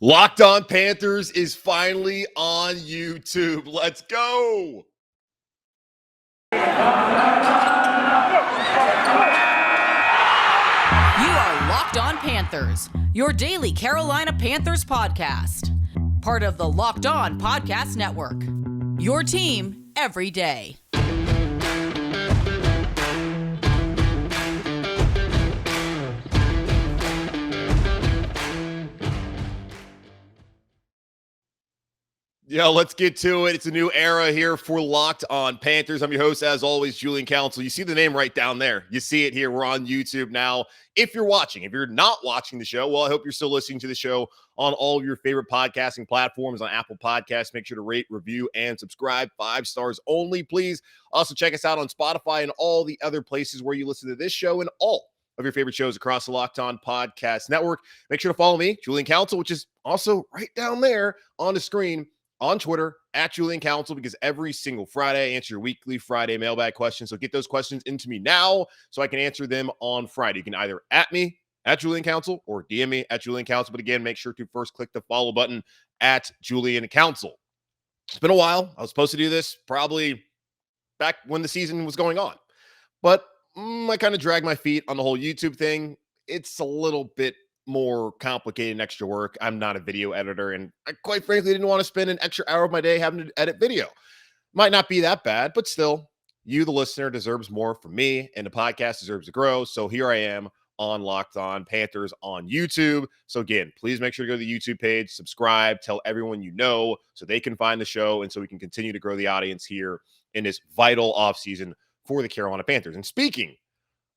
Locked On Panthers is finally on YouTube. Let's go. You are Locked On Panthers, your daily Carolina Panthers podcast. Part of the Locked On Podcast Network. Your team every day. Yo, let's get to it. It's a new era here for Locked On Panthers. I'm your host, as always, Julian Council. You see the name right down there. You see it here. We're on YouTube now. If you're watching, if you're not watching the show, well, I hope you're still listening to the show on all of your favorite podcasting platforms, on Apple Podcasts. Make sure to rate, review, and subscribe. 5 stars only, please. Also, check us out on Spotify and all the other places where you listen to this show and all of your favorite shows across the Locked On Podcast Network. Make sure to follow me, Julian Council, which is also right down there on the screen. On Twitter, at Julian Council, because every single Friday I answer your weekly Friday mailbag questions. So get those questions into me now so I can answer them on Friday. You can either at me, at Julian Council, or DM me at Julian Council. But again, make sure to first click the follow button at Julian Council. It's been a while. I was supposed to do this probably back when the season was going on. But I kind of dragged my feet on the whole YouTube thing. It's a little bit more complicated and extra work. I'm not a video editor, and I quite frankly didn't want to spend an extra hour of my day having to edit video. Might not be that bad, but still, you, the listener, deserves more from me, and the podcast deserves to grow. So here I am on Locked On Panthers on YouTube. So again, please make sure to go to the YouTube page, subscribe, tell everyone you know so they can find the show, and so we can continue to grow the audience here in this vital offseason for the Carolina Panthers. And speaking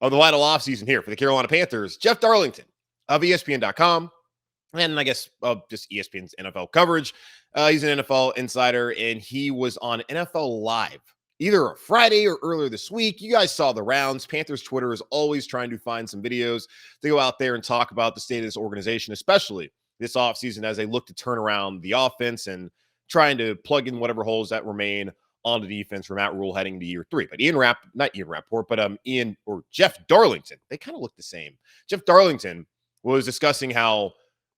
of the vital offseason here for the Carolina Panthers, Jeff Darlington of ESPN.com, and I guess just ESPN's NFL coverage. He's an NFL insider, and he was on NFL Live either Friday or earlier this week. You guys saw the rounds. Panthers Twitter is always trying to find some videos to go out there and talk about the state of this organization, especially this offseason as they look to turn around the offense and trying to plug in whatever holes that remain on the defense for Matt Rule heading to year 3. But Jeff Darlington, they kind of look the same. Jeff Darlington was discussing how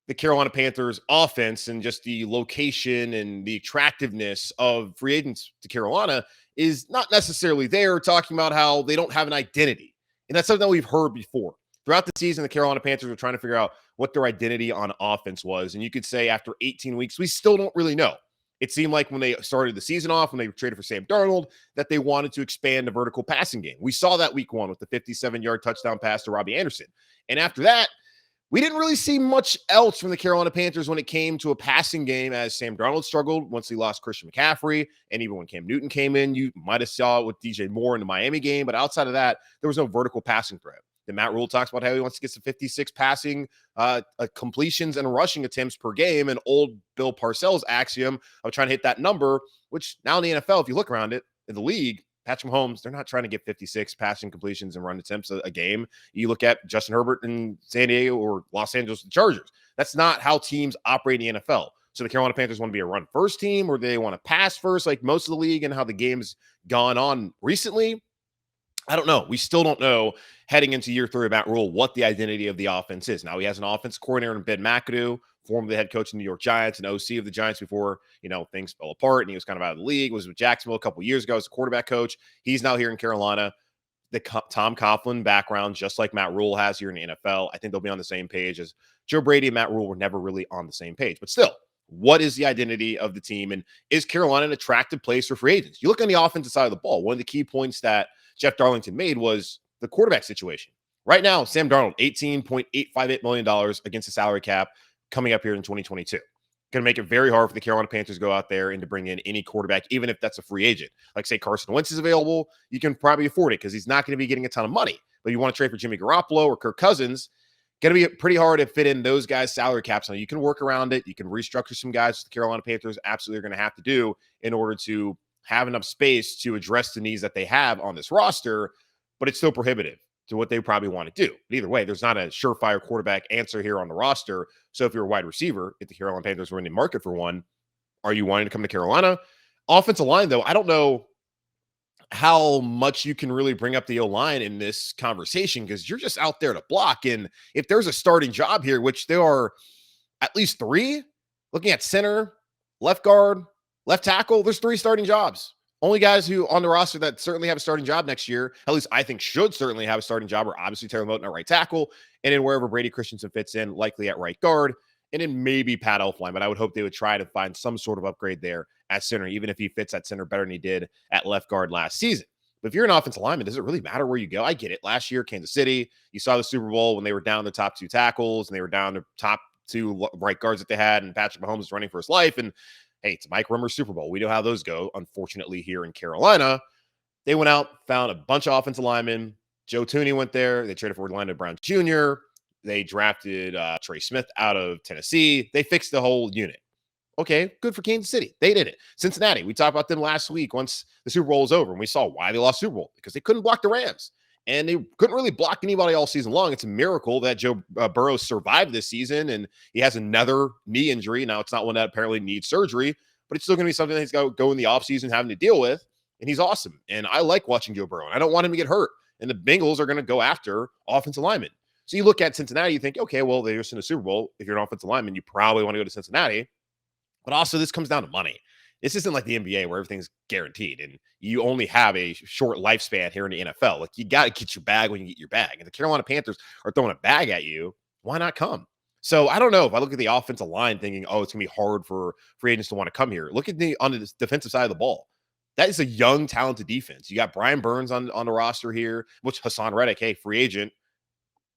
the Carolina Panthers offense and just the location and the attractiveness of free agents to Carolina is not necessarily there, talking about how they don't have an identity. And that's something that we've heard before. Throughout the season, the Carolina Panthers were trying to figure out what their identity on offense was. And you could say after 18 weeks, we still don't really know. It seemed like when they started the season off, when they traded for Sam Darnold, that they wanted to expand the vertical passing game. We saw that week 1 with the 57-yard touchdown pass to Robby Anderson. And after that, we didn't really see much else from the Carolina Panthers when it came to a passing game, as Sam Darnold struggled once he lost Christian McCaffrey. And even when Cam Newton came in, you might have saw it with DJ Moore in the Miami game. But outside of that, there was no vertical passing threat. Then Matt Rule talks about how he wants to get to 56 passing completions and rushing attempts per game. And old Bill Parcells' axiom of trying to hit that number, which now in the NFL, if you look around it, in the league, Patrick Mahomes, they're not trying to get 56 passing completions and run attempts a game. You look at Justin Herbert in San Diego or Los Angeles Chargers. That's not how teams operate in the NFL. So the Carolina Panthers want to be a run-first team, or they want to pass first like most of the league, and how the game's gone on recently. I don't know. We still don't know heading into year 3 of Matt Rule what the identity of the offense is. Now he has an offense coordinator in Ben McAdoo, formerly the head coach of the New York Giants and OC of the Giants before, things fell apart and he was kind of out of the league. Was with Jacksonville a couple years ago as a quarterback coach. He's now here in Carolina. The Tom Coughlin background, just like Matt Rule has here in the NFL. I think they'll be on the same page. As Joe Brady and Matt Rule were never really on the same page. But still, what is the identity of the team? And is Carolina an attractive place for free agents? You look on the offensive side of the ball. One of the key points that Jeff Darlington made was the quarterback situation. Right now, Sam Darnold, $18.858 million against the salary cap coming up here in 2022. Going to make it very hard for the Carolina Panthers to go out there and to bring in any quarterback, even if that's a free agent. Like, say, Carson Wentz is available, you can probably afford it because he's not going to be getting a ton of money. But you want to trade for Jimmy Garoppolo or Kirk Cousins, going to be pretty hard to fit in those guys' salary caps. Now, you can work around it. You can restructure some guys, the Carolina Panthers absolutely are going to have to do in order to have enough space to address the needs that they have on this roster, but it's still prohibitive to what they probably want to do. But either way, there's not a surefire quarterback answer here on the roster. So if you're a wide receiver, if the Carolina Panthers were in the market for one, are you wanting to come to Carolina? Offensive line, though, I don't know how much you can really bring up the O-line in this conversation because you're just out there to block. And if there's a starting job here, which there are at least 3, Looking at center, left guard, left tackle, there's 3 starting jobs. Only guys who on the roster that certainly have a starting job next year, at least I think should certainly have a starting job, are obviously Taylor Moton at right tackle, and then wherever Brady Christensen fits in, likely at right guard, and then maybe Pat Elflein. But I would hope they would try to find some sort of upgrade there at center, even if he fits at center better than he did at left guard last season. But if you're an offensive lineman, does it really matter where you go? I get it. Last year, Kansas City, you saw the Super Bowl when they were down the top 2 tackles and they were down the top 2 right guards that they had, and Patrick Mahomes was running for his life. And hey, it's Mike Rimmer's Super Bowl. We know how those go. Unfortunately, here in Carolina, they went out, found a bunch of offensive linemen. Joe Tooney went there. They traded for Orlando Brown Jr. They drafted Trey Smith out of Tennessee. They fixed the whole unit. Okay, good for Kansas City. They did it. Cincinnati, we talked about them last week once the Super Bowl was over, and we saw why they lost Super Bowl, because they couldn't block the Rams. And they couldn't really block anybody all season long. It's a miracle that Joe Burrow survived this season, and he has another knee injury. Now, it's not one that apparently needs surgery, but it's still going to be something that he's got to go in the offseason having to deal with, and he's awesome. And I like watching Joe Burrow, and I don't want him to get hurt. And the Bengals are going to go after offensive linemen. So you look at Cincinnati, you think, okay, well, they're just in the Super Bowl. If you're an offensive lineman, you probably want to go to Cincinnati. But also, this comes down to money. This isn't like the NBA where everything's guaranteed and you only have a short lifespan here in the NFL. Like, you got to get your bag when you get your bag. And the Carolina Panthers are throwing a bag at you. Why not come? So I don't know. If I look at the offensive line thinking, oh, it's going to be hard for free agents to want to come here. Look at on the defensive side of the ball. That is a young, talented defense. You got Brian Burns on the roster here, which Hassan Reddick, hey, free agent,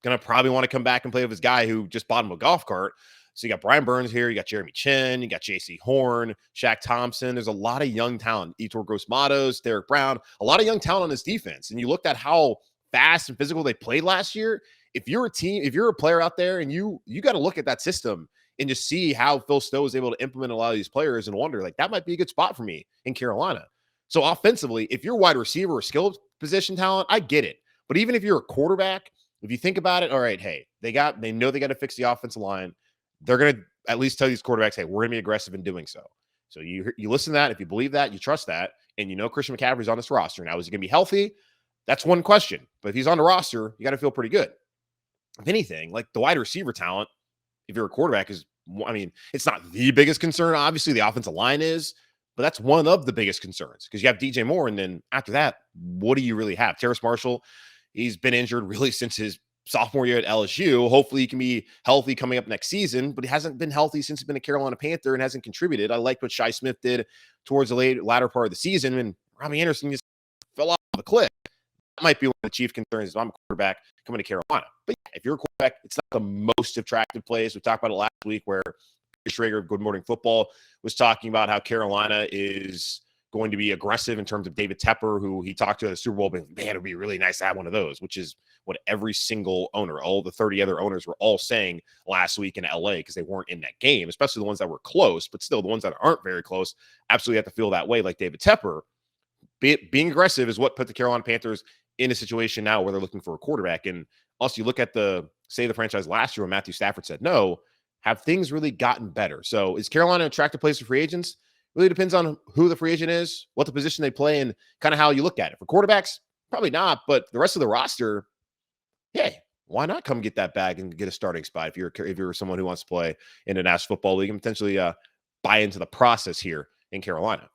going to probably want to come back and play with his guy who just bought him a golf cart. So you got Brian Burns here, you got Jeremy Chin, you got J.C. Horn, Shaq Thompson. There's a lot of young talent. Etor Gross-Matos, Derek Brown, a lot of young talent on this defense. And you looked at how fast and physical they played last year. If you're a team, if you're a player out there and you got to look at that system and just see how Phil Stowe was able to implement a lot of these players and wonder, like, that might be a good spot for me in Carolina. So offensively, if you're wide receiver or skill position talent, I get it. But even if you're a quarterback, if you think about it, all right, hey, they know they got to fix the offensive line. They're going to at least tell these quarterbacks, hey, we're going to be aggressive in doing so. So you listen to that. If you believe that, you trust that, and you know Christian McCaffrey's on this roster. Now, is he going to be healthy? That's one question. But if he's on the roster, you got to feel pretty good. If anything, like, the wide receiver talent, if you're a quarterback, is, I mean, it's not the biggest concern. Obviously, the offensive line is, but that's one of the biggest concerns because you have DJ Moore, and then after that, what do you really have? Terrace Marshall, he's been injured really since his sophomore year at LSU. Hopefully he can be healthy coming up next season, but he hasn't been healthy since he's been a Carolina Panther and hasn't contributed. I liked what Shi Smith did towards the latter part of the season, and Robby Anderson just fell off the cliff. That might be one of the chief concerns if I'm a quarterback coming to Carolina. But yeah, if you're a quarterback, it's not the most attractive place. We talked about it last week where Schrager of Good Morning Football was talking about how Carolina is going to be aggressive in terms of David Tepper, who he talked to at the Super Bowl, but man, it would be really nice to have one of those, which is what every single owner, all the 30 other owners were all saying last week in LA because they weren't in that game, especially the ones that were close, but still the ones that aren't very close absolutely have to feel that way like David Tepper. Being aggressive is what put the Carolina Panthers in a situation now where they're looking for a quarterback. And also you look at the franchise last year when Matthew Stafford said no, have things really gotten better? So is Carolina an attractive place for free agents? Really depends on who the free agent is, what the position they play, and kind of how you look at it. For quarterbacks, probably not, but the rest of the roster, hey, why not come get that bag and get a starting spot if you're someone who wants to play in the National Football League and potentially buy into the process here in Carolina.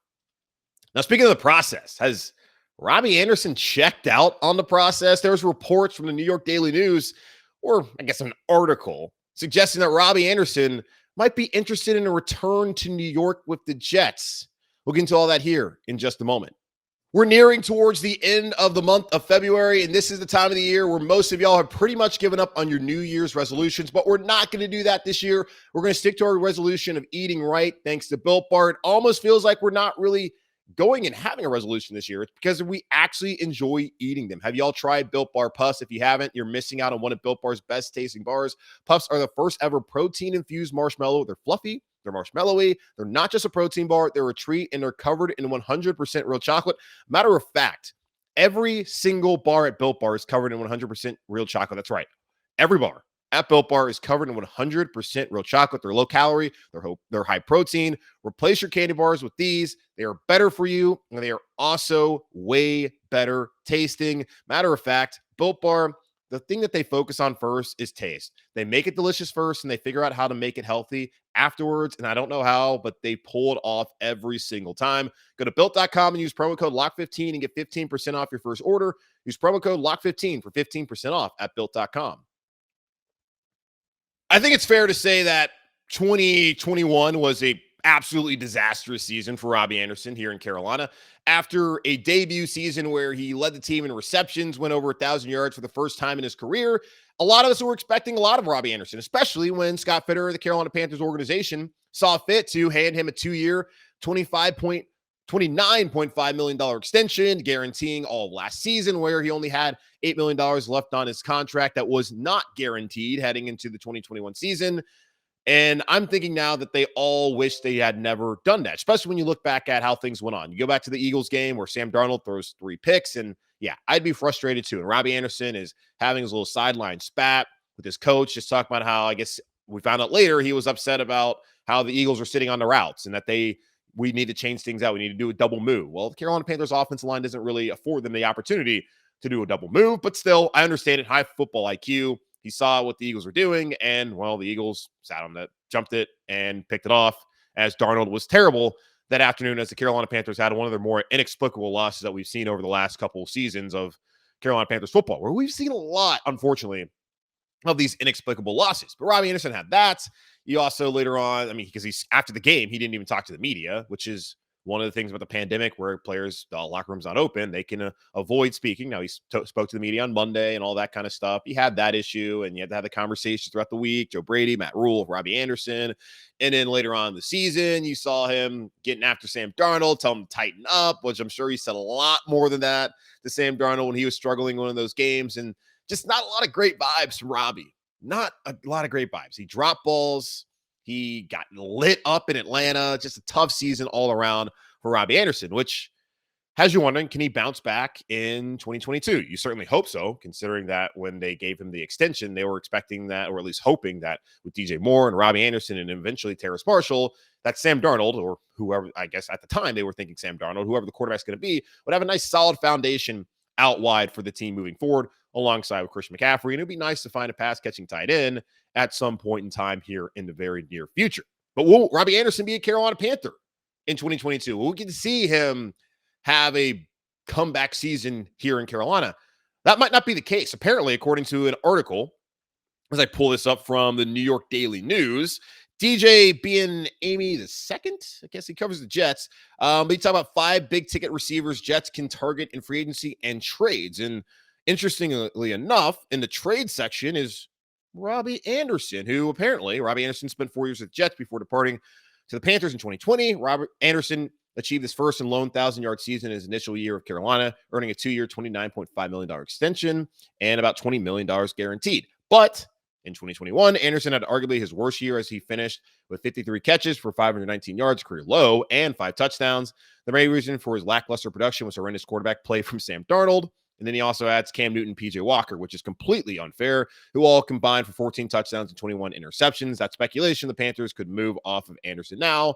Now, speaking of the process, has Robby Anderson checked out on the process? There was reports from the New York Daily News, or I guess an article, suggesting that Robby Anderson might be interested in a return to New York with the Jets. We'll get into all that here in just a moment. We're nearing towards the end of the month of February, and this is the time of the year where most of y'all have pretty much given up on your New Year's resolutions, but we're not going to do that this year. We're going to stick to our resolution of eating right, thanks to Built Bar. It almost feels like we're not really going and having a resolution this year. It's because we actually enjoy eating them. Have y'all tried Built Bar Puffs? If you haven't, you're missing out on one of Built Bar's best tasting bars. Puffs are the first ever protein-infused marshmallow. They're fluffy, they're marshmallowy, they're not just a protein bar, they're a treat, and they're covered in 100% real chocolate. Matter of fact, every single bar at Built Bar is covered in 100% real chocolate. That's right. Every bar at Built Bar is covered in 100% real chocolate. They're low calorie. They're high protein. Replace your candy bars with these. They are better for you, and they are also way better tasting. Matter of fact, Built Bar the thing that they focus on first is taste. They make it delicious first and they figure out how to make it healthy afterwards. And I don't know how, but they pull it off every single time. Go to built.com and use promo code LOCK15 and get 15% off your first order. Use promo code LOCK15 for 15% off at built.com. I think it's fair to say that 2021 was a absolutely disastrous season for Robby Anderson here in Carolina. After a debut season where he led the team in receptions, went over 1,000 yards for the first time in his career, a lot of us were expecting a lot of Robby Anderson, especially when Scott Fitterer, the Carolina Panthers organization, saw fit to hand him a 2-year, $29.5 million extension, guaranteeing all of last season, where he only had $8 million left on his contract that was not guaranteed heading into the 2021 season. And I'm thinking now that they all wish they had never done that, especially when you look back at how things went on. You go back to the Eagles game where Sam Darnold throws 3 picks, and yeah, I'd be frustrated too. And Robby Anderson is having his little sideline spat with his coach, just talking about how, I guess we found out later, he was upset about how the Eagles were sitting on the routes and that we need to change things out. We need to do a double move. Well, the Carolina Panthers offensive line doesn't really afford them the opportunity to do a double move, but still, I understand it. High football IQ. He saw what the Eagles were doing, and, well, the Eagles sat on that, jumped it, and picked it off as Darnold was terrible that afternoon as the Carolina Panthers had one of their more inexplicable losses that we've seen over the last couple of seasons of Carolina Panthers football, where we've seen a lot, unfortunately, of these inexplicable losses. But Robby Anderson had that. You also later on, because he's after the game, he didn't even talk to the media, which is one of the things about the pandemic where players, the locker room's not open. They can avoid speaking. Now, he spoke to the media on Monday and all that kind of stuff. He had that issue, and you had to have the conversations throughout the week. Joe Brady, Matt Rule, Robby Anderson. And then later on in the season, you saw him getting after Sam Darnold, tell him to tighten up, which I'm sure he said a lot more than that to Sam Darnold when he was struggling in one of those games. And just not a lot of great vibes from Robby. Not a lot of great vibes. He dropped balls. He got lit up in Atlanta. Just a tough season all around for Robby Anderson, which has you wondering, can he bounce back in 2022? You certainly hope so, considering that when they gave him the extension, they were expecting that, or at least hoping that with DJ Moore and Robby Anderson and eventually Terrace Marshall, that Sam Darnold, or whoever, I guess at the time they were thinking Sam Darnold, whoever the quarterback's going to be, would have a nice solid foundation out wide for the team moving forward alongside with Christian McCaffrey. And it'd be nice to find a pass catching tight end at some point in time here in the very near future. But will Robby Anderson be a Carolina Panther in 2022? We'll get to see him have a comeback season here in Carolina. That might not be the case. Apparently, according to an article, as I pull this up from the New York Daily News, DJ being Amy the second, I guess he covers the Jets. But he talk about 5 big ticket receivers Jets can target in free agency and trades. And interestingly enough, in the trade section is Robby Anderson, who apparently Robby Anderson spent 4 years with the Jets before departing to the Panthers in 2020. Robert Anderson achieved his first and lone 1,000-yard season in his initial year of Carolina, earning a 2-year, $29.5 million extension and about $20 million guaranteed. But in 2021, Anderson had arguably his worst year as he finished with 53 catches for 519 yards, career low, and 5 touchdowns. The main reason for his lackluster production was horrendous quarterback play from Sam Darnold. And then he also adds Cam Newton, PJ Walker, which is completely unfair, who all combined for 14 touchdowns and 21 interceptions. That speculation, the Panthers could move off of Anderson now.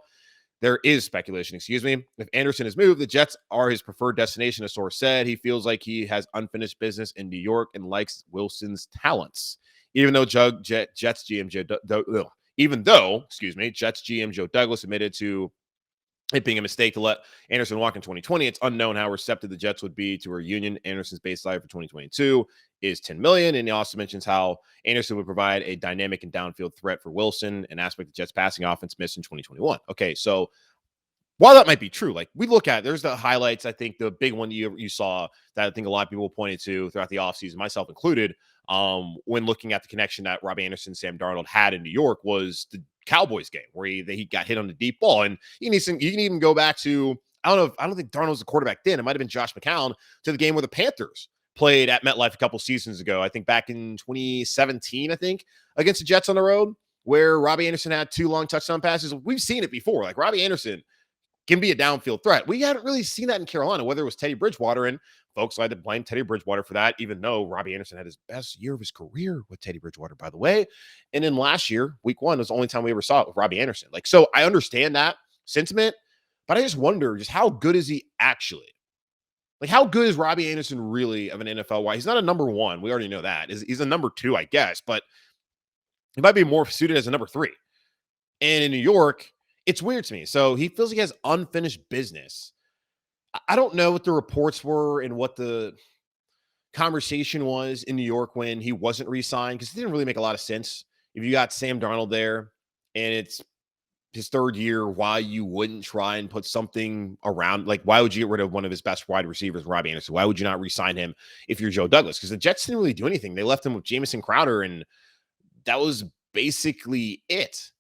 There is speculation, If Anderson is moved, the Jets are his preferred destination, a source said. He feels like he has unfinished business in New York and likes Wilson's talents. Even though Jets GM Joe Douglas admitted to it being a mistake to let Anderson walk in 2020, it's unknown how receptive the Jets would be to a reunion. Anderson's base salary for 2022 is $10 million. And he also mentions how Anderson would provide a dynamic and downfield threat for Wilson, an aspect the Jets passing offense missed in 2021. Okay, so while that might be true, like we look at, there's the highlights. I think the big one you saw that I think a lot of people pointed to throughout the offseason, myself included, when looking at the connection that Robby Anderson and Sam Darnold had in New York was the Cowboys game where he got hit on the deep ball. And you can even go back to, I don't think Darnold was the quarterback then. It might have been Josh McCown, to the game where the Panthers played at MetLife a couple seasons ago. I think back in 2017, against the Jets on the road, where Robby Anderson had 2 long touchdown passes. We've seen it before. Like Robby Anderson can be a downfield threat. We hadn't really seen that in Carolina, whether it was Teddy Bridgewater, and folks like to blame Teddy Bridgewater for that, even though Robby Anderson had his best year of his career with Teddy Bridgewater, by the way. And then last year, week 1 was the only time we ever saw it with Robby Anderson. Like, so I understand that sentiment, but I just wonder just how good is he actually? Like, how good is Robby Anderson really of an NFL wide? He's not a number one. We already know that. He's a number two, I guess, but he might be more suited as a number three. And in New York, it's weird to me. So he feels like he has unfinished business. I don't know what the reports were and what the conversation was in New York when he wasn't re-signed, because it didn't really make a lot of sense. If you got Sam Darnold there and it's his third year, why you wouldn't try and put something around, like, why would you get rid of one of his best wide receivers, Robby Anderson? Why would you not re-sign him if you're Joe Douglas? Because the Jets didn't really do anything. They left him with Jamison Crowder, and that was basically it.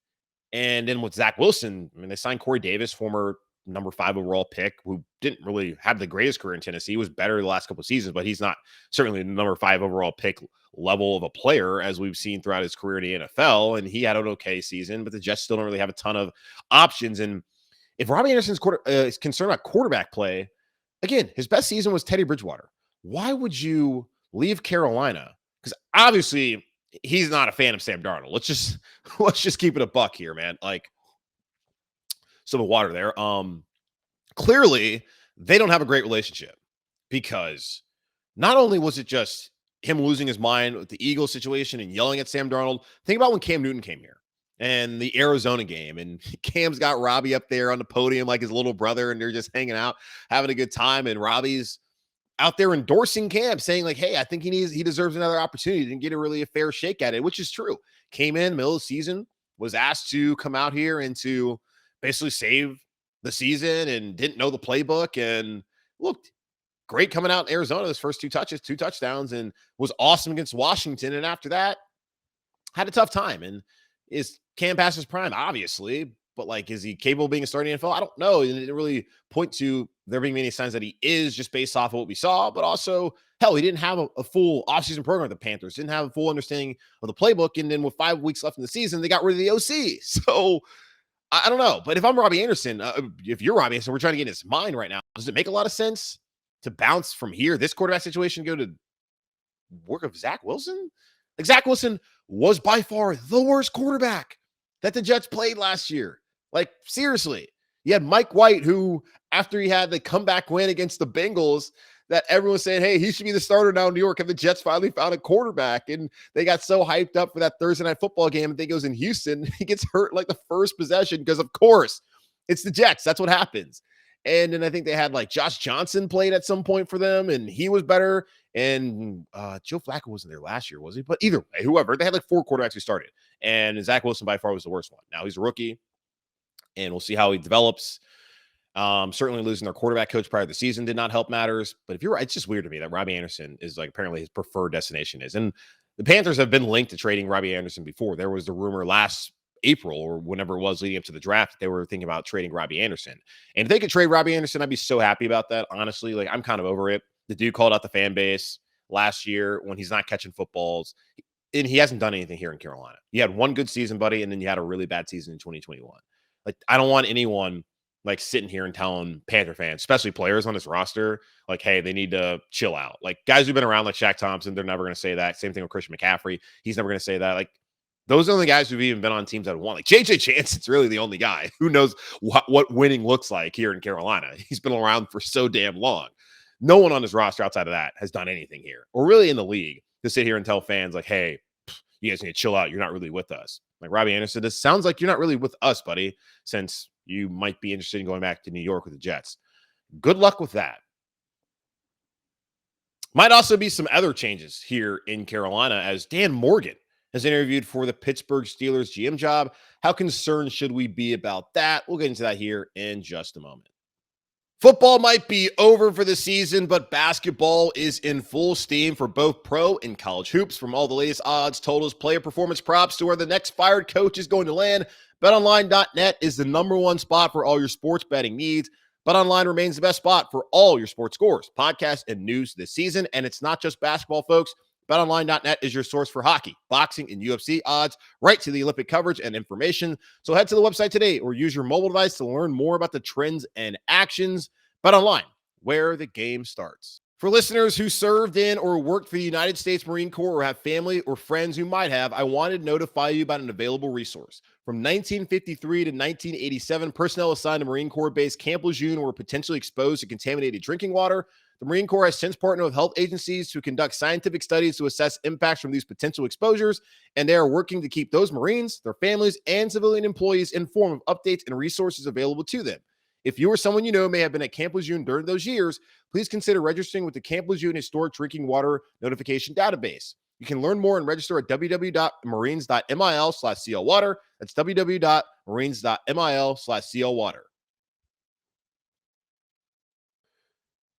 And then with Zach Wilson, I mean, they signed Corey Davis, former number 5 overall pick, who didn't really have the greatest career in Tennessee. He was better the last couple of seasons, but he's not certainly the number 5 overall pick level of a player as we've seen throughout his career in the NFL. And he had an okay season, but the Jets still don't really have a ton of options. And if Robby Anderson's is concerned about quarterback play, again, his best season was Teddy Bridgewater. Why would you leave Carolina? Because obviously he's not a fan of Sam Darnold. Let's just keep it a buck here, man. Like, some of water there. Clearly they don't have a great relationship, because not only was it just him losing his mind with the Eagles situation and yelling at Sam Darnold. Think about when Cam Newton came here and the Arizona game, and Cam's got Robby up there on the podium like his little brother, and they're just hanging out, having a good time. And Robby's out there endorsing Cam, saying like, hey, I think he deserves another opportunity. Didn't get a fair shake at it, which is true. Came in middle of the season, was asked to come out here and to basically save the season, and didn't know the playbook, and looked great coming out in Arizona. His first 2 touchdowns, and was awesome against Washington. And after that, had a tough time. And is Cam past his prime? Obviously. But like, is he capable of being a starting NFL? I don't know. And it didn't really point to there being many signs that he is, just based off of what we saw. But also, hell, he didn't have a full offseason program with the Panthers, didn't have a full understanding of the playbook. And then with 5 weeks left in the season, they got rid of the OC. So I don't know. But if I'm Robby Anderson, if you're Robby Anderson, we're trying to get in his mind right now. Does it make a lot of sense to bounce from here, this quarterback situation, go to work of Zach Wilson? Like, Zach Wilson was by far the worst quarterback that the Jets played last year. Like, seriously. You had Mike White, who, after he had the comeback win against the Bengals, that everyone was saying, hey, he should be the starter now in New York. And the Jets finally found a quarterback. And they got so hyped up for that Thursday night football game. I think it was in Houston. He gets hurt like the first possession because, of course, it's the Jets. That's what happens. And then I think they had like Josh Johnson played at some point for them, and he was better. And Joe Flacco wasn't there last year, was he? But either way, whoever, they had like 4 quarterbacks who started. And Zach Wilson by far was the worst one. Now he's a rookie, and we'll see how he develops. Certainly losing their quarterback coach prior to the season did not help matters. But if you're right, it's just weird to me that Robby Anderson is like apparently his preferred destination is. And the Panthers have been linked to trading Robby Anderson before. There was the rumor last April or whenever it was leading up to the draft, they were thinking about trading Robby Anderson. And if they could trade Robby Anderson, I'd be so happy about that. Honestly, like, I'm kind of over it. The dude called out the fan base last year when he's not catching footballs, and he hasn't done anything here in Carolina. You had one good season, buddy, and then you had a really bad season in 2021. Like, I don't want anyone like sitting here and telling Panther fans, especially players on this roster, like, hey, they need to chill out. Like, guys who've been around like Shaq Thompson, they're never going to say that. Same thing with Christian McCaffrey. He's never going to say that. Like, those are the guys who've even been on teams that won. Like, JJ Janssen's really the only guy who knows what winning looks like here in Carolina. He's been around for so damn long. No one on this roster outside of that has done anything here, or really in the league, to sit here and tell fans like, hey, you guys need to chill out. You're not really with us. Like, Robby Anderson, this sounds like you're not really with us, buddy, since you might be interested in going back to New York with the Jets. Good luck with that. Might also be some other changes here in Carolina, as Dan Morgan has interviewed for the Pittsburgh Steelers GM job. How concerned should we be about that? We'll get into that here in just a moment. Football might be over for the season, but basketball is in full steam for both pro and college hoops. From all the latest odds, totals, player performance props to where the next fired coach is going to land, BetOnline.net is the #1 spot for all your sports betting needs. BetOnline remains the best spot for all your sports scores, podcasts, and news this season. And it's not just basketball, folks. BetOnline.net is your source for hockey, boxing, and UFC odds, right to the Olympic coverage and information. So head to the website today or use your mobile device to learn more about the trends and actions. BetOnline, where the game starts. For listeners who served in or worked for the United States Marine Corps or have family or friends who might have, I wanted to notify you about an available resource. From 1953 to 1987, personnel assigned to Marine Corps base Camp Lejeune were potentially exposed to contaminated drinking water. The Marine Corps has since partnered with health agencies to conduct scientific studies to assess impacts from these potential exposures, and they are working to keep those Marines, their families, and civilian employees informed of updates and resources available to them. If you or someone you know may have been at Camp Lejeune during those years, please consider registering with the Camp Lejeune Historic Drinking Water Notification Database. You can learn more and register at www.marines.mil/clwater. That's www.marines.mil/clwater.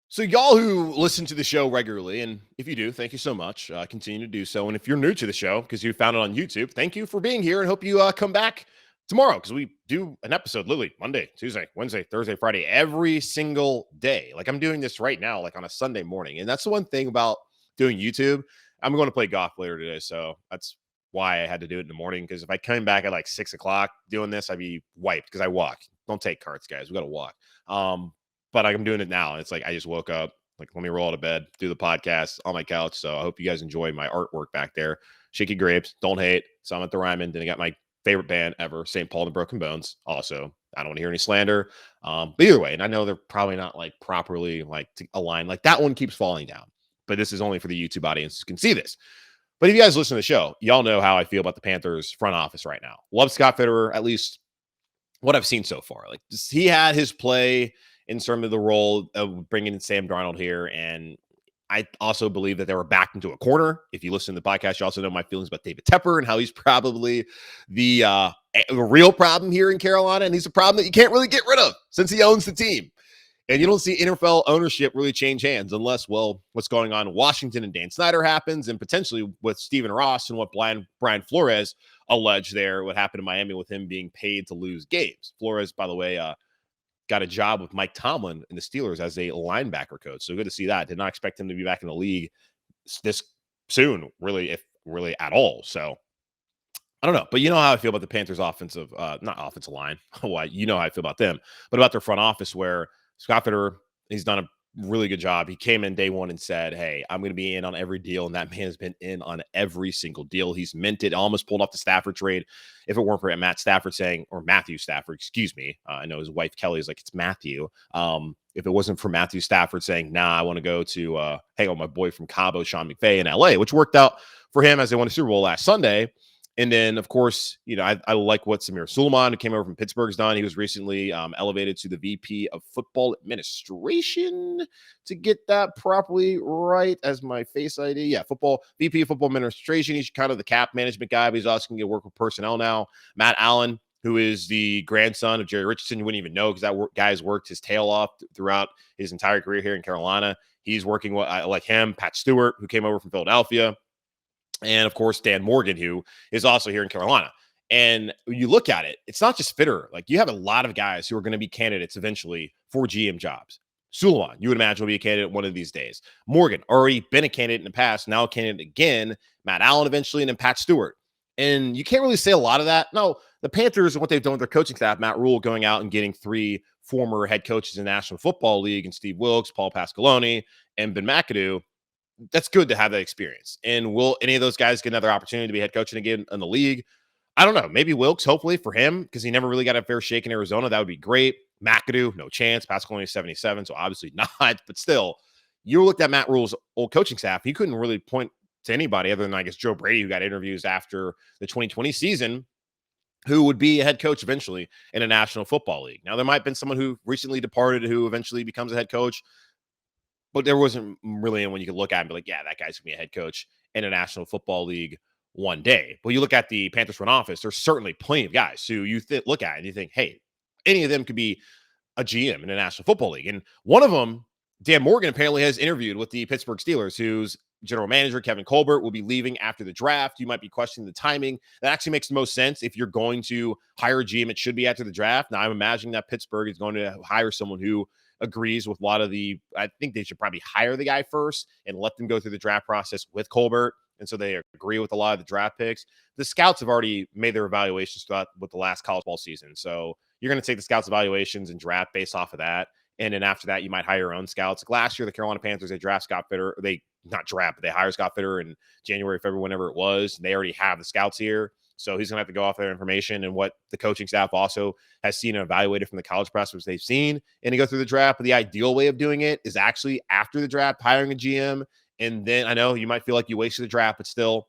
So y'all who listen to the show regularly, and if you do, thank you so much. Continue to do so. And if you're new to the show because you found it on YouTube, thank you for being here and hope you come back tomorrow because we do an episode literally Monday, Tuesday, Wednesday, Thursday, Friday, every single day. Like I'm doing this right now, like on a Sunday morning. And that's the one thing about doing YouTube. I'm going to play golf later today. So that's why I had to do it in the morning. Because if I came back at like 6 o'clock doing this, I'd be wiped because I walk. Don't take carts, guys. We got to walk. But I'm doing it now. And it's like, I just woke up, like, let me roll out of bed, do the podcast on my couch. So I hope you guys enjoy my artwork back there. Shaky Grapes, Don't Hate. So I'm at the Ryman. Then I got my favorite band ever, St. Paul and the Broken Bones. Also, I don't want to hear any slander. But either way, and I know they're probably not like properly like aligned. Like that one keeps falling down. But this is only for the YouTube audience who can see this. But if you guys listen to the show, y'all know how I feel about the Panthers front office right now. Love Scott Fitterer, at least what I've seen so far. Like he had his play in terms of the role of bringing in Sam Darnold here. And I also believe that they were backed into a corner. If you listen to the podcast, you also know my feelings about David Tepper and how he's probably the real problem here in Carolina. And he's a problem that you can't really get rid of since he owns the team. And you don't see NFL ownership really change hands unless, well, what's going on in Washington and Dan Snyder happens, and potentially with Stephen Ross and what Brian Flores alleged there, what happened in Miami with him being paid to lose games. Flores, by the way, got a job with Mike Tomlin in the Steelers as a linebacker coach. So good to see that. Did not expect him to be back in the league this soon, really, if really at all. So I don't know. But you know how I feel about the Panthers offensive, not offensive line. Why? You know how I feel about them, but about their front office where Scott Fitterer, he's done a really good job. He came in day one and said, hey, I'm going to be in on every deal. And that man has been in on every single deal. He's meant it. Almost pulled off the Stafford trade. If it weren't for Matthew Stafford, excuse me. I know his wife, Kelly, is like, it's Matthew. If it wasn't for Matthew Stafford saying, nah, I want to go to hang out with my boy from Cabo, Sean McVay in LA, which worked out for him as they won the Super Bowl last Sunday. And then, of course, you know, I like what Samir Suleiman, who came over from Pittsburgh, has done. He was recently elevated to the VP of Football Administration, to get that properly right as my face ID. Yeah, VP of Football Administration. He's kind of the cap management guy, but he's also going to get work with personnel now. Matt Allen, who is the grandson of Jerry Richardson, you wouldn't even know because that guy's worked his tail off throughout his entire career here in Carolina. He's working with, like him, Pat Stewart, who came over from Philadelphia. And, of course, Dan Morgan, who is also here in Carolina. And when you look at it, it's not just Fitterer. Like, you have a lot of guys who are going to be candidates eventually for GM jobs. Suleiman, you would imagine, will be a candidate one of these days. Morgan, already been a candidate in the past, now a candidate again. Matt Allen eventually, and then Pat Stewart. And you can't really say a lot of that. No, the Panthers and what they've done with their coaching staff, Matt Rule going out and getting 3 former head coaches in the National Football League, and Steve Wilkes, Paul Pasqualoni, and Ben McAdoo. That's good to have that experience. And will any of those guys get another opportunity to be head coaching again in the league? I don't know. Maybe Wilkes, hopefully for him, because he never really got a fair shake in Arizona. That would be great. McAdoo, no chance. Pasqualoni is 77, so obviously not. But still, you looked at Matt Rule's old coaching staff. He couldn't really point to anybody other than, I guess, Joe Brady, who got interviews after the 2020 season, who would be a head coach eventually in a National Football League. Now, there might have been someone who recently departed who eventually becomes a head coach, but there wasn't really anyone you could look at and be like, yeah, that guy's going to be a head coach in a National Football League one day. But you look at the Panthers front office, there's certainly plenty of guys who you look at and you think, hey, any of them could be a GM in a National Football League. And one of them, Dan Morgan, apparently has interviewed with the Pittsburgh Steelers, whose general manager, Kevin Colbert, will be leaving after the draft. You might be questioning the timing. That actually makes the most sense. If you're going to hire a GM, it should be after the draft. Now, I'm imagining that Pittsburgh is going to hire someone who agrees with a lot of I think they should probably hire the guy first and let them go through the draft process with Colbert. And so they agree with a lot of the draft picks. The scouts have already made their evaluations throughout with the last college ball season. So you're going to take the scouts' evaluations and draft based off of that. And then after that, you might hire your own scouts. Like last year, the Carolina Panthers, they draft Scott Fitterer. They hire Scott Fitterer in January, February, whenever it was. They already have the scouts here. So he's going to have to go off their information and what the coaching staff also has seen and evaluated from the college prospects they've seen and to go through the draft. But the ideal way of doing it is actually after the draft, hiring a GM. And then I know you might feel like you wasted the draft, but still,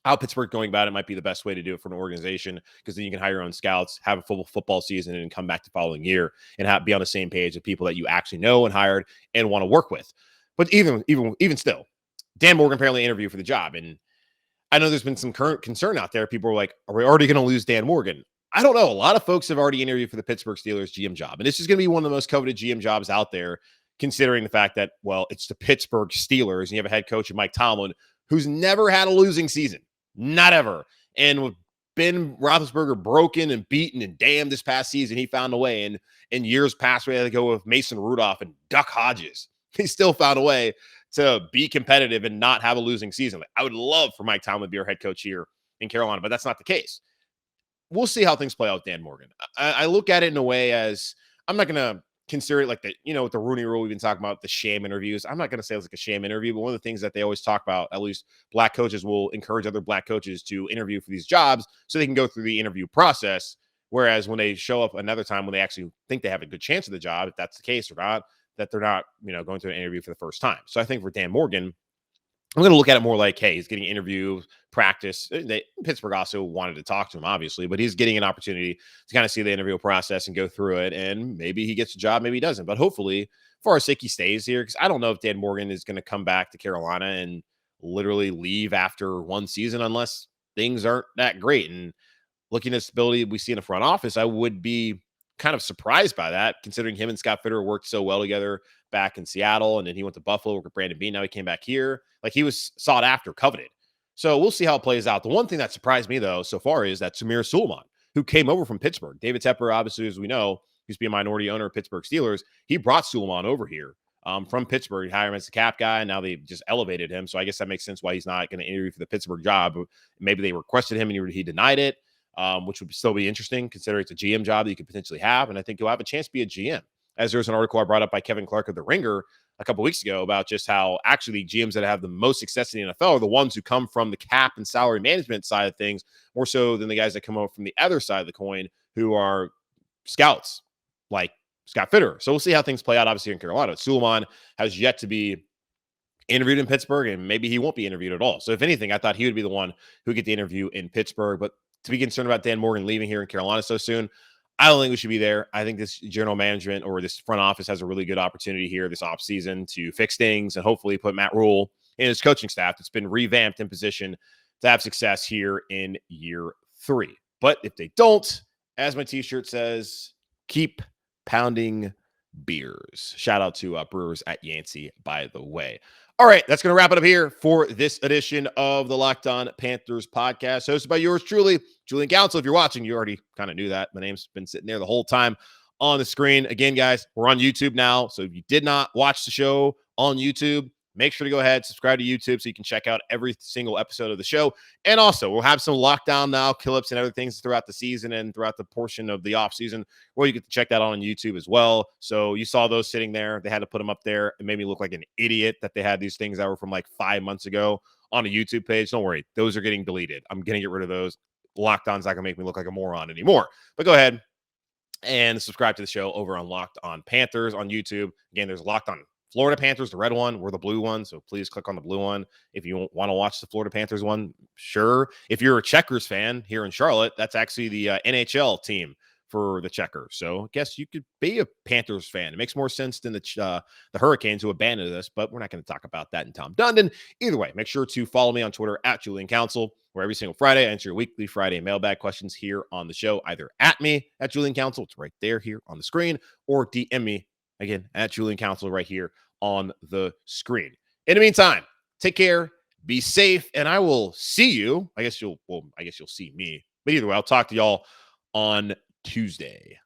how Pittsburgh going about it might be the best way to do it for an organization, because then you can hire your own scouts, have a full football season, and come back the following year and be on the same page with people that you actually know and hired and want to work with. But even still, Dan Morgan apparently interviewed for the job. And I know there's been some current concern out there. People are like, are we already going to lose Dan Morgan? I don't know. A lot of folks have already interviewed for the Pittsburgh Steelers GM job. And this is going to be one of the most coveted GM jobs out there, considering the fact that, well, it's the Pittsburgh Steelers and you have a head coach, Mike Tomlin, who's never had a losing season. Not ever. And with Ben Roethlisberger broken and beaten and damned this past season, he found a way. And in years past, we had to go with Mason Rudolph and Duck Hodges. He still found a way to be competitive and not have a losing season. I would love for Mike Tomlin to be our head coach here in Carolina, but that's not the case. We'll see how things play out with Dan Morgan. I look at it in a way as I'm not going to consider it like the, with the Rooney Rule we've been talking about, the sham interviews. I'm not going to say it's like a sham interview, but one of the things that they always talk about, at least black coaches will encourage other black coaches to interview for these jobs so they can go through the interview process. Whereas when they show up another time when they actually think they have a good chance of the job, if that's the case or not, that they're not, going through an interview for the first time. So I think for Dan Morgan, I'm going to look at it more like, hey, he's getting interview practice. Pittsburgh also wanted to talk to him, obviously, but he's getting an opportunity to kind of see the interview process and go through it. And maybe he gets a job, maybe he doesn't. But hopefully, for our sake, he stays here, because I don't know if Dan Morgan is going to come back to Carolina and literally leave after one season unless things aren't that great. And looking at stability we see in the front office, I would be kind of surprised by that, considering him and Scott Fitter worked so well together back in Seattle, and then he went to Buffalo, worked with Brandon Beane. Now he came back here. Like, he was sought after, coveted. So we'll see how it plays out. The one thing that surprised me, though, so far is that Samir Suleiman, who came over from Pittsburgh. David Tepper, obviously, as we know, used to be a minority owner of Pittsburgh Steelers. He brought Suleiman over here from Pittsburgh. He hired him as the cap guy, and now they just elevated him. So I guess that makes sense why he's not going to interview for the Pittsburgh job. Maybe they requested him and he denied it. Which would still be interesting, considering it's a GM job that you could potentially have. And I think you'll have a chance to be a GM. As there's an article I brought up by Kevin Clark of The Ringer a couple weeks ago about just how actually GMs that have the most success in the NFL are the ones who come from the cap and salary management side of things, more so than the guys that come over from the other side of the coin, who are scouts like Scott Fitter. So we'll see how things play out, obviously, in Carolina. Suleiman has yet to be interviewed in Pittsburgh, and maybe he won't be interviewed at all. So if anything, I thought he would be the one who would get the interview in Pittsburgh. But to be concerned about Dan Morgan leaving here in Carolina so soon, I don't think we should be there. I think this general management or this front office has a really good opportunity here this offseason to fix things and hopefully put Matt Rule and his coaching staff that's been revamped in position to have success here in year 3. But if they don't, as my t-shirt says, keep pounding beers. Shout out to Brewers at Yancey, by the way. All right, that's going to wrap it up here for this edition of the Locked On Panthers podcast, hosted by yours truly, Julian Council. If you're watching, you already kind of knew that. My name's been sitting there the whole time on the screen. Again, guys, we're on YouTube now, so if you did not watch the show on YouTube, make sure to go ahead, subscribe to YouTube so you can check out every single episode of the show. And also, we'll have some Lockdown Now clips and other things throughout the season and throughout the portion of the offseason where you get to check that out on YouTube as well. So you saw those sitting there. They had to put them up there. It made me look like an idiot that they had these things that were from like 5 months ago on a YouTube page. Don't worry. Those are getting deleted. I'm going to get rid of those. Lockdown's not going to make me look like a moron anymore. But go ahead and subscribe to the show over on Locked On Panthers on YouTube. Again, there's Locked On Florida Panthers, the red one. We're the blue one, so please click on the blue one if you want to watch the Florida Panthers one. Sure. If you're a Checkers fan here in Charlotte, that's actually the NHL team for the Checkers. So I guess you could be a Panthers fan. It makes more sense than the Hurricanes, who abandoned us, but we're not going to talk about that in Tom Dundon. Either way, make sure to follow me on Twitter at Julian Council, where every single Friday I answer your weekly Friday mailbag questions here on the show, either at me at Julian Council, it's right there here on the screen, or DM me again at Julian Council right here on the screen. In the meantime, take care, be safe, and I will see you. I guess you'll see me. But either way, I'll talk to y'all on Tuesday.